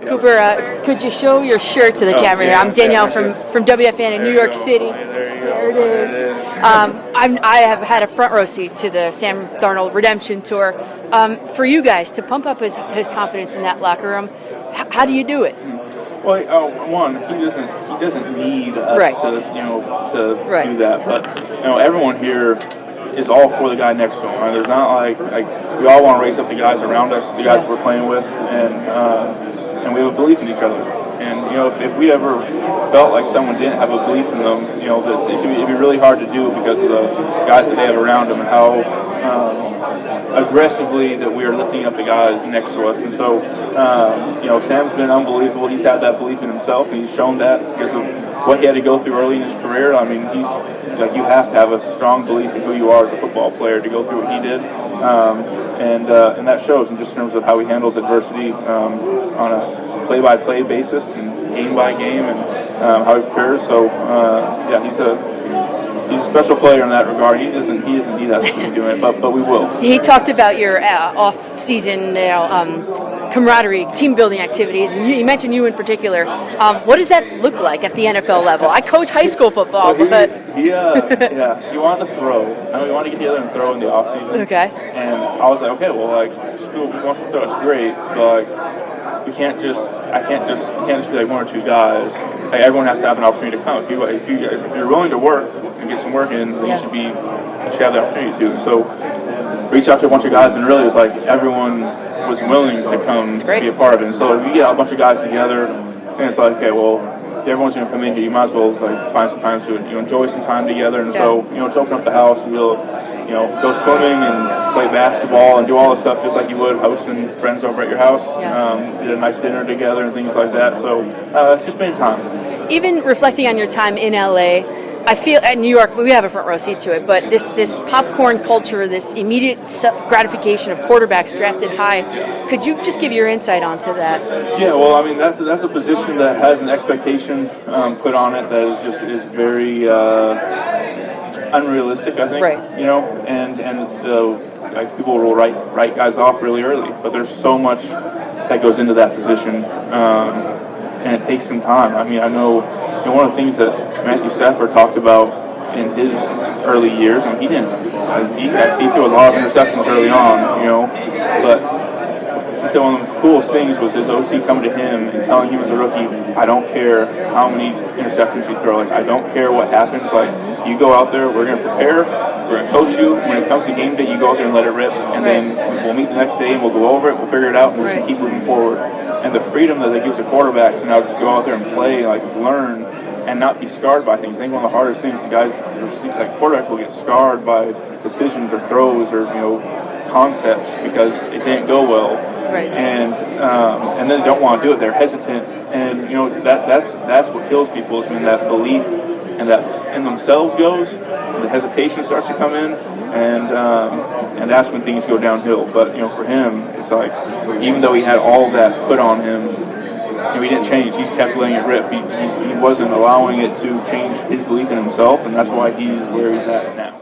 Cooper, could you show your shirt to the camera here? I'm Danielle from WFN in New York City. There it is. I have had a front row seat to the Sam Darnold redemption tour. For you guys to pump up his confidence in that locker room, how do you do it? Well, one, he doesn't need us to do that. But everyone here is all for the guy next to him. Right? There's not like we all want to raise up the guys around us, the guys we're playing with, and we have a belief in each other. And if we ever felt like someone didn't have a belief in them, that it'd be really hard to do because of the guys that they have around them and how aggressively that we are lifting up the guys next to us. And so, Sam's been unbelievable. He's had that belief in himself, and he's shown that because of what he had to go through early in his career. I mean, he's like, you have to have a strong belief in who you are as a football player to go through what he did, and that shows in just terms of how he handles adversity on a play-by-play basis and game-by-game, and how he prepares. So, he's a special player in that regard. He doesn't need us to be doing it, but we will. He talked about your off-season camaraderie, team-building activities, and you mentioned you in particular. What does that look like at the NFL level? I coach high school football, he wanted to throw. We wanted to get together and throw in the off-season. Okay. And I was like, okay, well, school wants to throw. It's great, but I can't just be like one or two guys. Like, everyone has to have an opportunity to come. If you're willing to work and get some work in, then you should have the opportunity to. So reach out to a bunch of guys, and really it was like everyone was willing to come be a part of it. And so if you get a bunch of guys together, and it's like, okay, well, everyone's going to come in here, you might as well find some time to enjoy some time together. And so to open up the house, we'll go swimming and play basketball and do all the stuff just like you would hosting friends over at your house. Did a nice dinner together and things like that. So it's just been time. Even reflecting on your time in LA, I feel at New York we have a front row seat to it, but this popcorn culture, this immediate gratification of quarterbacks drafted high, could you just give your insight onto that? Yeah, well, I mean that's a position that has an expectation put on it that is very unrealistic, I think. Right. And people will write guys off really early, but there's so much that goes into that position, and it takes some time. I mean, I know one of the things that Matthew Stafford talked about in his early years, and he threw a lot of interceptions early on, but he said one of the coolest things was his OC coming to him and telling him as a rookie, I don't care how many interceptions you throw, I don't care what happens, you go out there, we're going to prepare, we're going to coach you, when it comes to game day, you go out there and let it rip, and then we'll meet the next day and we'll go over it, we'll figure it out, and we're just going to keep moving forward. And the freedom that it gives a quarterback to now just go out there and play, learn, and not be scarred by things. I think one of the hardest things quarterbacks will get scarred by decisions or throws or concepts because it didn't go well, and then they don't want to do it. They're hesitant, and that's what kills people is when that belief and that in themselves goes, and the hesitation starts to come in, and that's when things go downhill. But for him, it's like even though he had all that put on him, he didn't change. He kept letting it rip. He wasn't allowing it to change his belief in himself, and that's why he's where he's at now.